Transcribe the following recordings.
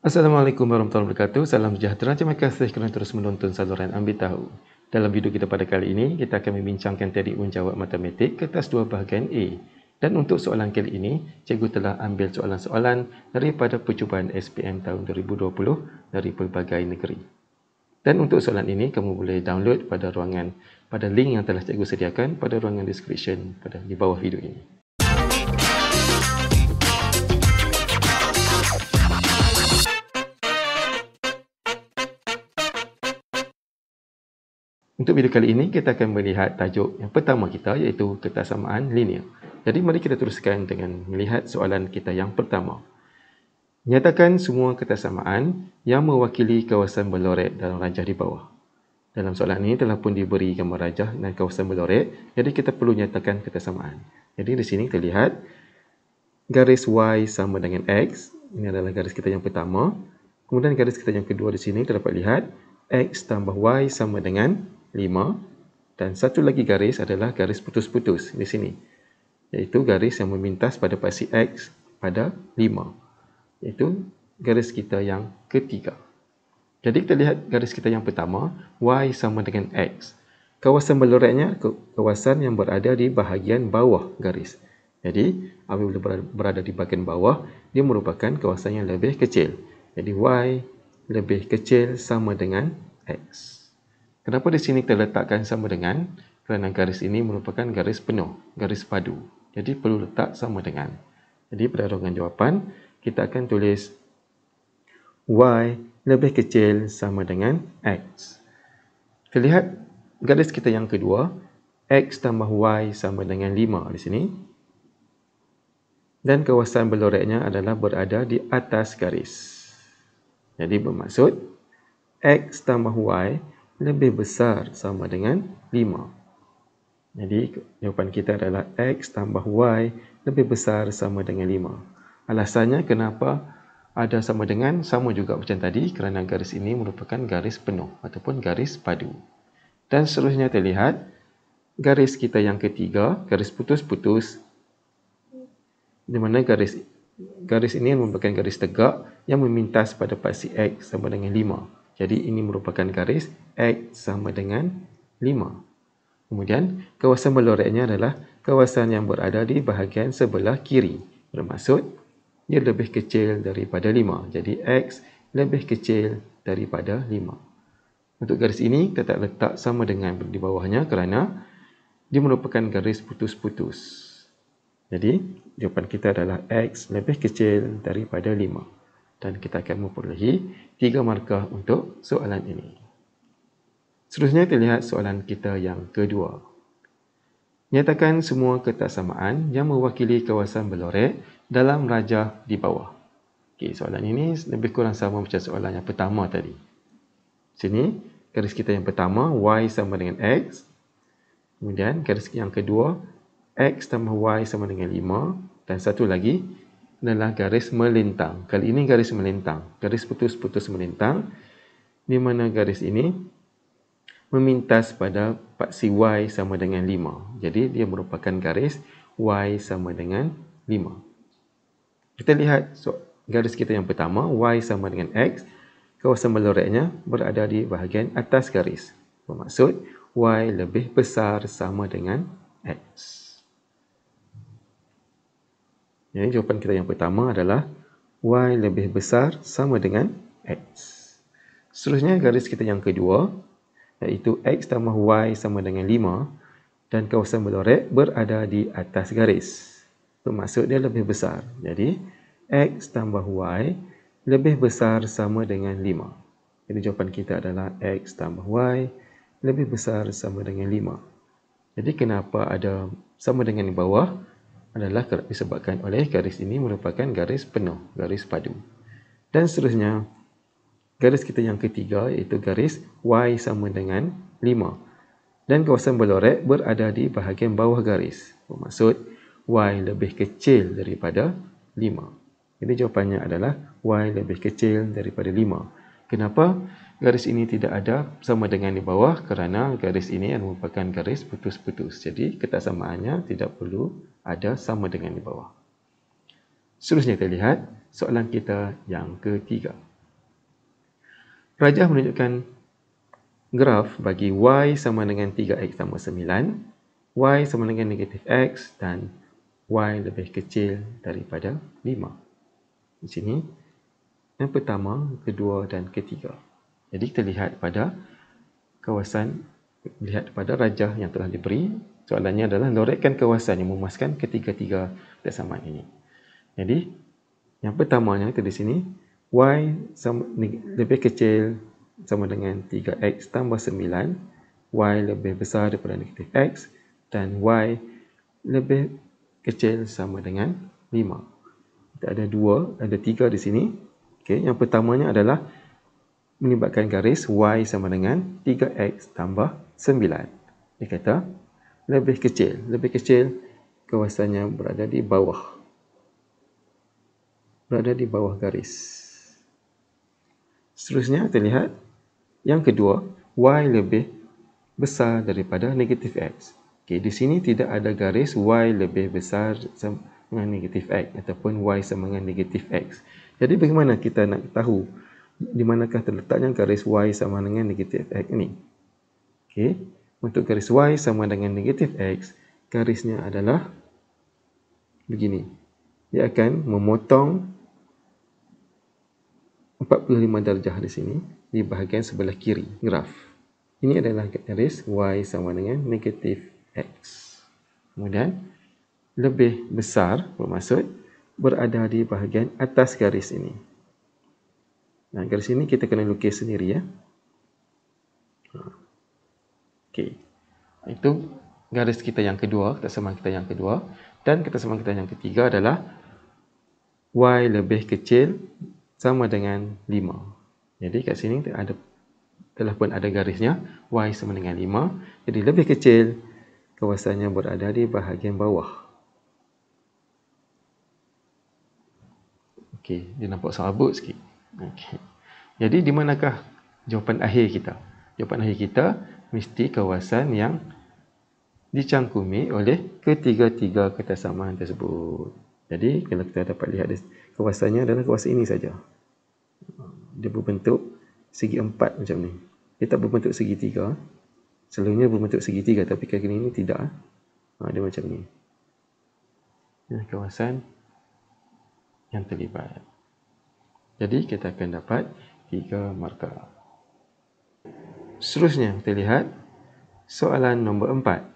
Assalamualaikum warahmatullahi wabarakatuh. Salam sejahtera. Terima kasih kerana terus menonton saluran Ambil Tahu. Dalam video kita pada kali ini, kita akan membincangkan teknik menjawab matematik kertas 2 bahagian A. Dan untuk soalan kali ini, cikgu telah ambil soalan-soalan daripada percubaan SPM tahun 2020 dari pelbagai negeri. Dan untuk soalan ini, kamu boleh download pada link yang telah cikgu sediakan pada ruangan description di bawah video ini. Untuk video kali ini, kita akan melihat tajuk yang pertama kita, iaitu ketaksamaan linear. Jadi, mari kita teruskan dengan melihat soalan kita yang pertama. Nyatakan semua ketaksamaan yang mewakili kawasan berlorek dalam rajah di bawah. Dalam soalan ini telah pun diberi gambar rajah dan kawasan berlorek, jadi kita perlu nyatakan ketaksamaan. Jadi, di sini terlihat garis Y sama dengan X. Ini adalah garis kita yang pertama. Kemudian garis kita yang kedua di sini terdapat lihat X tambah Y sama dengan 5, dan satu lagi garis adalah garis putus-putus di sini, iaitu garis yang memintas pada paksi X pada 5, iaitu garis kita yang ketiga. Jadi kita lihat garis kita yang pertama, Y sama dengan X. Kawasan berloreknya kawasan yang berada di bahagian bawah garis. Jadi apabila berada di bahagian bawah, dia merupakan kawasan yang lebih kecil. Jadi Y lebih kecil sama dengan X. Kenapa di sini kita letakkan sama dengan? Kerana garis ini merupakan garis penuh, garis padu. Jadi perlu letak sama dengan. Jadi pada ruangan jawapan, kita akan tulis Y lebih kecil sama dengan X. Kita lihat garis kita yang kedua, X tambah Y sama dengan 5 di sini. Dan kawasan berloreknya adalah berada di atas garis. Jadi bermaksud X tambah Y lebih besar sama dengan 5. Jadi jawapan kita adalah X tambah Y lebih besar sama dengan 5. Alasannya kenapa ada sama dengan, sama juga macam tadi, kerana garis ini merupakan garis penuh ataupun garis padu. Dan seterusnya terlihat garis kita yang ketiga, garis putus-putus, di mana garis ini merupakan garis tegak yang memintas pada paksi X sama dengan 5. Jadi ini merupakan garis X sama dengan 5. Kemudian kawasan berloreknya adalah kawasan yang berada di bahagian sebelah kiri. Bermaksud ia lebih kecil daripada 5. Jadi X lebih kecil daripada 5. Untuk garis ini kita tak letak sama dengan di bawahnya kerana dia merupakan garis putus-putus. Jadi jawapan kita adalah X lebih kecil daripada 5. Dan kita akan memperolehi 3 markah untuk soalan ini. Seterusnya terlihat soalan kita yang kedua. Nyatakan semua ketaksamaan yang mewakili kawasan berlorek dalam rajah di bawah. Okey, soalan ini lebih kurang sama macam soalan yang pertama tadi. Sini garis kita yang pertama, Y sama dengan X. Kemudian garis yang kedua, X tambah Y sama dengan 5. Dan satu lagi adalah garis melintang. Kali ini garis melintang, garis putus-putus melintang, di mana garis ini memintas pada paksi Y sama dengan 5. Jadi dia merupakan garis Y sama dengan 5. Kita lihat garis kita yang pertama, Y sama dengan X. Kawasan berloreknya berada di bahagian atas garis. Bermaksud Y lebih besar sama dengan X. Jadi jawapan kita yang pertama adalah Y lebih besar sama dengan X. Seterusnya garis kita yang kedua, iaitu X tambah Y sama dengan 5 dan kawasan berlorek berada di atas garis. Bermaksud dia lebih besar. Jadi X tambah Y lebih besar sama dengan 5. Jadi jawapan kita adalah X tambah Y lebih besar sama dengan 5. Jadi kenapa ada sama dengan di bawah? Adalah disebabkan oleh garis ini merupakan garis penuh, garis padu. Dan seterusnya, garis kita yang ketiga iaitu garis Y sama dengan 5. Dan kawasan berlorek berada di bahagian bawah garis. Bermaksud Y lebih kecil daripada 5. Jadi jawapannya adalah Y lebih kecil daripada 5. Kenapa garis ini tidak ada sama dengan di bawah? Kerana garis ini merupakan garis putus-putus. Jadi ketaksamaannya tidak perlu ada sama dengan di bawah. Seterusnya kita lihat soalan kita yang ketiga. Rajah menunjukkan graf bagi y sama dengan 3x tambah 9, y sama dengan negatif x dan y lebih kecil daripada 5. Di sini yang pertama, kedua dan ketiga. Jadi kita lihat pada kawasan, lihat pada rajah yang telah diberi. Soalannya adalah lorotkan kawasan yang memuaskan ketiga-tiga persamaan ini. Jadi yang pertamanya itu di sini, y lebih kecil sama dengan 3x tambah 9, y lebih besar daripada negatif x dan y lebih kecil sama dengan 5. Kita ada 3 di sini. Okay, yang pertamanya adalah melibatkan garis y sama dengan 3x tambah 9. Dia kata lebih kecil kawasannya berada di bawah garis. Seterusnya kita lihat yang kedua, y lebih besar daripada negatif x. Okay, di sini tidak ada garis y lebih besar dengan negatif x ataupun y sama dengan negatif x. Jadi bagaimana kita nak tahu di manakah terletaknya garis y sama dengan negatif x ini? Okay. Untuk garis y sama dengan negatif x, garisnya adalah begini. Dia akan memotong 45 darjah di sini di bahagian sebelah kiri graf. Ini adalah garis y sama dengan negatif x. Kemudian lebih besar bermaksud berada di bahagian atas garis ini. Nah, garis ini kita kena lukis sendiri ya. Okey. Itu garis kita yang kedua, kesamaan kita yang kedua, dan kesamaan kita yang ketiga adalah y lebih kecil sama dengan 5. Jadi kat sini telah pun ada garisnya y sama dengan 5. Jadi lebih kecil kawasannya berada di bahagian bawah. Okey, dia nampak serabut sikit. Okey. Jadi di manakah jawapan akhir kita? Jawapan akhir kita mesti kawasan yang dicangkumi oleh ketiga-tiga kesamaan tersebut. Jadi kalau kita dapat lihat kawasannya adalah kawasan ini saja. Dia berbentuk segi 4 macam ni. Dia tak berbentuk segitiga. Selalunya berbentuk segitiga tapi kali ini tidak. Dia macam ni. Ini kawasan yang terlibat. Jadi kita akan dapat 3 markah. Seterusnya kita lihat soalan nombor 4.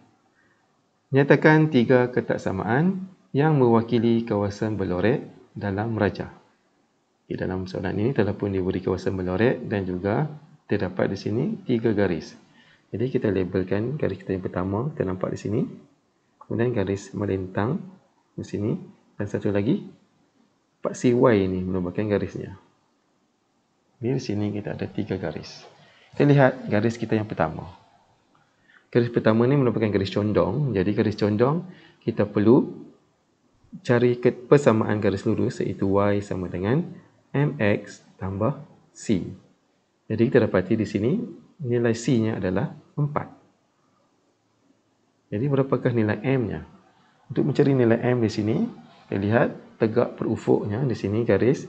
Nyatakan 3 ketaksamaan yang mewakili kawasan berloret dalam rajah. Di dalam soalan ini telah pun diberi kawasan berloret dan juga terdapat di sini 3 garis. Jadi kita labelkan garis kita yang pertama, kita nampak di sini. Kemudian garis melintang di sini dan satu lagi paksi Y ini merupakan garisnya. Di sini kita ada 3 garis. Kita lihat garis kita yang pertama. Garis pertama ini merupakan garis condong. Jadi garis condong kita perlu cari persamaan garis lurus iaitu Y sama dengan MX tambah C. Jadi kita dapati di sini nilai C-nya adalah 4. Jadi berapakah nilai M-nya? Untuk mencari nilai M di sini, kita lihat tegak perufuknya di sini garis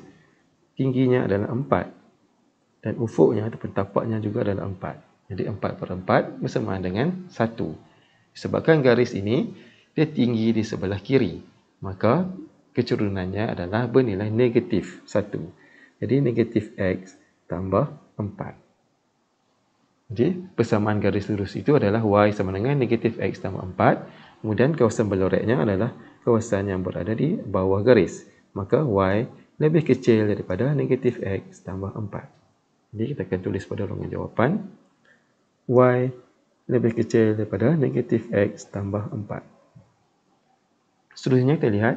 tingginya adalah 4 dan ufuknya ataupun tapaknya juga adalah 4. Jadi 4/4 bersamaan dengan 1. Disebabkan garis ini dia tinggi di sebelah kiri, maka kecerunannya adalah bernilai negatif 1. Jadi negatif X tambah 4. Jadi persamaan garis lurus itu adalah Y sama dengan negatif X tambah 4. Kemudian kawasan berloretnya adalah kawasan yang berada di bawah garis. Maka Y lebih kecil daripada negatif X tambah 4. Jadi kita akan tulis pada ruangan jawapan. Y lebih kecil daripada negatif X tambah 4. Seterusnya kita lihat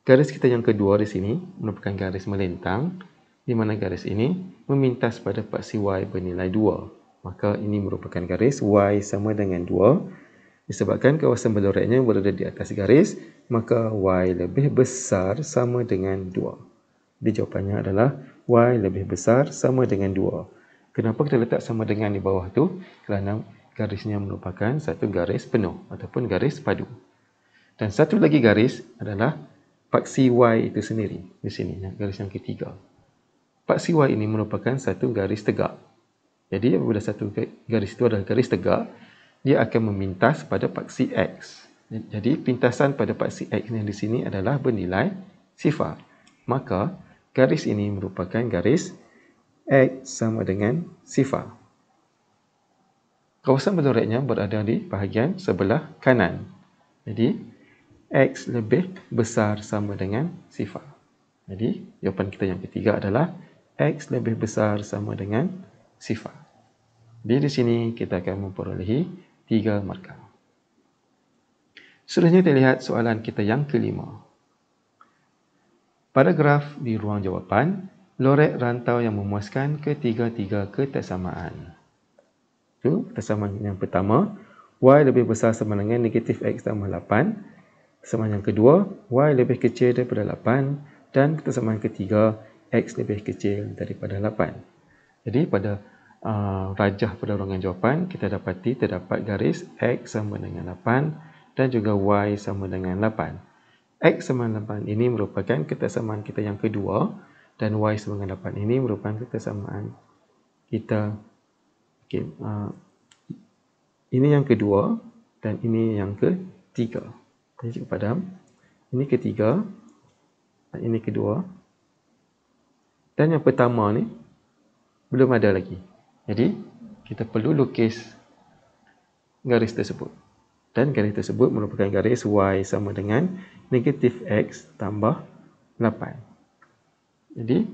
garis kita yang kedua di sini merupakan garis melintang di mana garis ini memintas pada paksi Y bernilai 2. Maka ini merupakan garis Y sama dengan 2. Disebabkan kawasan berloretnya berada di atas garis, maka Y lebih besar sama dengan 2. Jadi jawapannya adalah Y lebih besar sama dengan 2. Kenapa kita letak sama dengan di bawah tu? Kerana garisnya merupakan satu garis penuh ataupun garis padu. Dan satu lagi garis adalah paksi Y itu sendiri. Di sini, garis yang ketiga. Paksi Y ini merupakan satu garis tegak. Jadi apabila satu garis itu adalah garis tegak, dia akan memintas pada paksi X. Jadi pintasan pada paksi X yang di sini adalah bernilai sifar. Maka garis ini merupakan garis X sama dengan sifar. Kawasan beloreknya berada di bahagian sebelah kanan. Jadi X lebih besar sama dengan sifar. Jadi jawapan kita yang ketiga adalah X lebih besar sama dengan sifar. Di sini kita akan memperolehi 3 markah. Seterusnya kita lihat soalan kita yang kelima. Pada graf di ruang jawapan, lorek rantau yang memuaskan ketiga-tiga ketaksamaan. Itu ketaksamaan yang pertama, Y lebih besar sama dengan negatif X tambah 8. Ketaksamaan yang kedua, Y lebih kecil daripada 8. Dan ketaksamaan ketiga, X lebih kecil daripada 8. Jadi pada rajah pada ruangan jawapan, kita dapati terdapat garis X sama dengan 8 dan juga Y sama dengan 8. X sama dengan 8 ini merupakan ketaksamaan kita yang kedua dan Y sama dengan 8 ini merupakan ketaksamaan kita. Okay, ini yang kedua dan ini yang ketiga. Jadi cukup padam. Ini ketiga dan ini kedua. Dan yang pertama ni belum ada lagi. Jadi kita perlu lukis garis tersebut. Dan garis tersebut merupakan garis Y sama dengan negatif X tambah 8. Jadi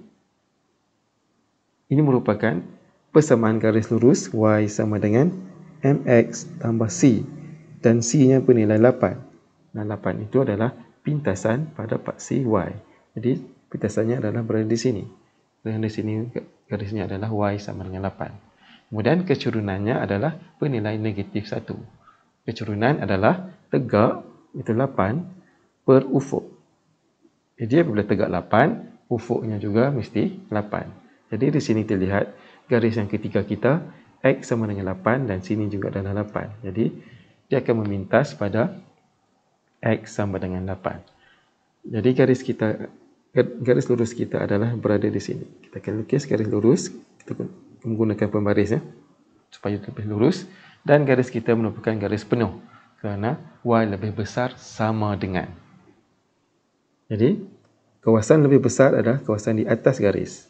ini merupakan persamaan garis lurus Y sama dengan MX tambah C dan C-nya bernilai 8. Dan 8 itu adalah pintasan pada paksi Y. Jadi pintasannya adalah berada di sini. Dan di sini garisnya adalah Y sama dengan 8. Kemudian kecurunannya adalah bernilai negatif 1. Kecurunan adalah tegak itu 8 per ufuk. Jadi apabila tegak 8, ufuknya juga mesti 8. Jadi di sini terlihat garis yang ketiga kita, X sama dengan 8 dan sini juga adalah 8. Jadi dia akan memintas pada X sama dengan 8. Jadi garis lurus kita adalah berada di sini. Kita akan lukis garis lurus, kita menggunakan pembaris supaya lebih lurus, dan garis kita merupakan garis penuh kerana Y lebih besar sama dengan. Jadi kawasan lebih besar adalah kawasan di atas garis.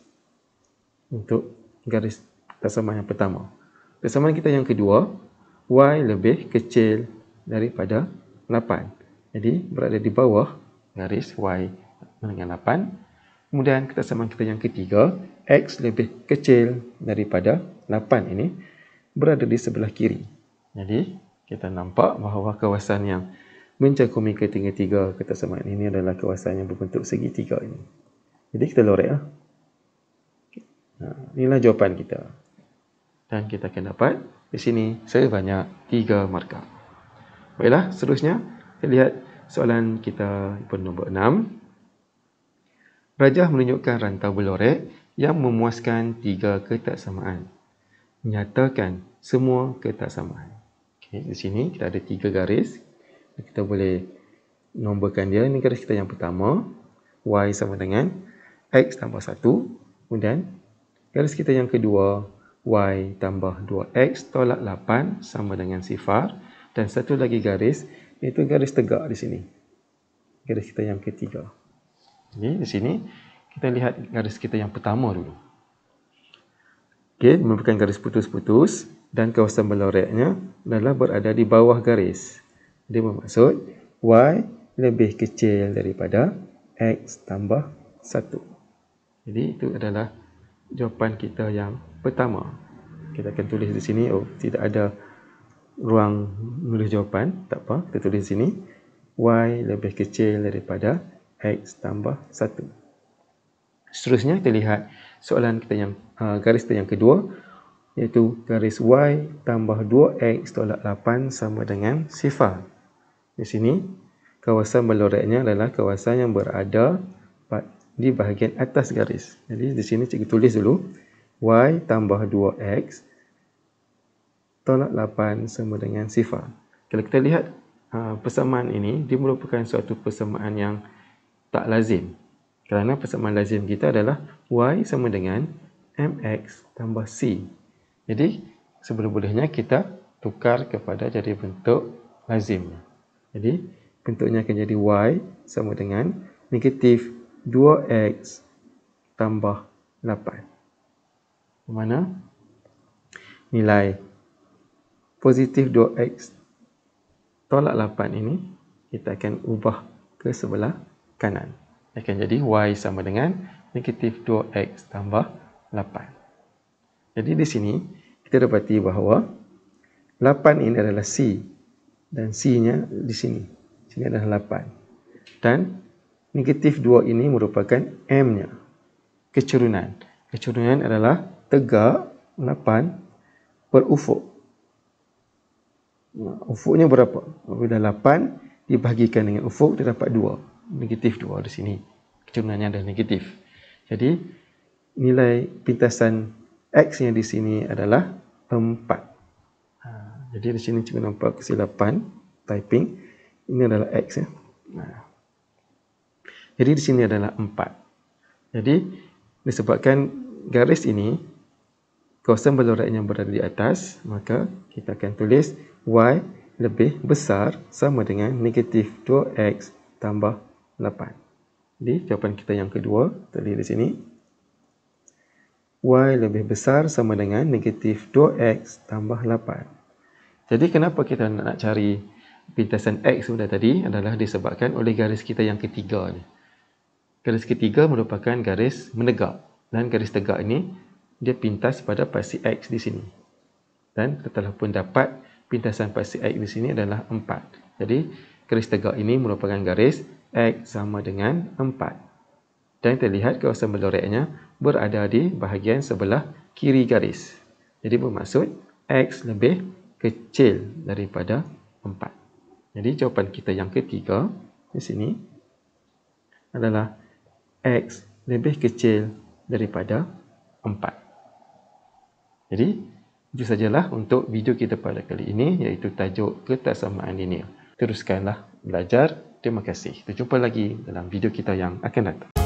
Untuk garis ketaksamaan yang pertama. Ketaksamaan kita yang kedua, Y lebih kecil daripada 8. Jadi berada di bawah garis Y dengan 8. Kemudian ketaksamaan kita yang ketiga, X lebih kecil daripada 8 ini berada di sebelah kiri. Jadi kita nampak bahawa kawasan yang mencakumi ketiga-tiga ketaksamaan ini adalah kawasan yang berbentuk segitiga ini. Jadi kita lorek. Inilah jawapan kita. Dan kita akan dapat di sini sebanyak 3 markah. Baiklah, seterusnya kita lihat soalan kita nombor 6. Rajah menunjukkan rantau berlorek yang memuaskan 3 ketaksamaan. Nyatakan semua ketaksamaan. Okay, di sini kita ada 3 garis. Kita boleh nomborkan dia. Ini garis kita yang pertama, Y sama dengan X tambah 1. Kemudian garis kita yang kedua, Y tambah 2X tolak 8 sama dengan sifar. Dan satu lagi garis, iaitu garis tegak di sini. Garis kita yang ketiga. Jadi di sini kita lihat garis kita yang pertama dulu. Okey, merupakan garis putus-putus dan kawasan berloreknya adalah berada di bawah garis. Dia bermaksud Y lebih kecil daripada X tambah 1. Jadi itu adalah jawapan kita yang pertama. Kita akan tulis di sini, tidak ada ruang menulis jawapan, tak apa, kita tulis di sini Y lebih kecil daripada X tambah 1. Seterusnya kita lihat soalan kita yang garis kita yang kedua, iaitu garis Y tambah 2X tolak 8 sama dengan sifar. Di sini kawasan berloreknya adalah kawasan yang berada di bahagian atas garis. Jadi di sini cikgu tulis dulu Y tambah 2X tolak 8 sama dengan sifar. Kalau kita lihat persamaan ini, dia merupakan suatu persamaan yang tak lazim. Kerana persamaan lazim kita adalah Y sama dengan MX tambah C. Jadi seboleh-bolehnya kita tukar kepada jadi bentuk lazimnya. Jadi bentuknya akan jadi y sama dengan negatif 2x tambah 8. Di mana nilai positif 2x tolak 8 ini kita akan ubah ke sebelah kanan. Akan jadi y sama dengan negatif 2x tambah 8. Jadi di sini kita dapati bahawa 8 ini adalah C dan C-nya di sini. Sini adalah 8. Dan negatif 2 ini merupakan M-nya. Kecurunan. Kecurunan adalah tegak 8 berufuk. Ufuknya berapa? Apabila 8 dibahagikan dengan ufuk, dia dapat 2. Negatif 2 di sini. Kecurunannya adalah negatif. Jadi, nilai pintasan X-nya di sini adalah 4. Jadi, di sini cikgu nampak kesilapan typing. Ini adalah X. Ya. Jadi, di sini adalah 4. Jadi, disebabkan garis ini, kawasan beloratnya berada di atas, maka kita akan tulis Y lebih besar sama dengan negatif 2X tambah 8. Jadi, jawapan kita yang kedua, tulis di sini. Y lebih besar sama dengan negatif 2X tambah 8. Jadi, kenapa kita nak cari pintasan X sudah tadi adalah disebabkan oleh garis kita yang ketiga ni. Garis ketiga merupakan garis menegak. Dan garis tegak ini, dia pintas pada pasti X di sini. Dan kita telah pun dapat pintasan pasti X di sini adalah 4. Jadi, garis tegak ini merupakan garis X sama dengan 4. Dan kita lihat kawasan beloratnya berada di bahagian sebelah kiri garis. Jadi, bermaksud X lebih kecil daripada 4. Jadi, jawapan kita yang ketiga di sini adalah X lebih kecil daripada 4. Jadi, itu sajalah untuk video kita pada kali ini, iaitu tajuk ketaksamaan linear. Teruskanlah belajar. Terima kasih. Kita jumpa lagi dalam video kita yang akan datang.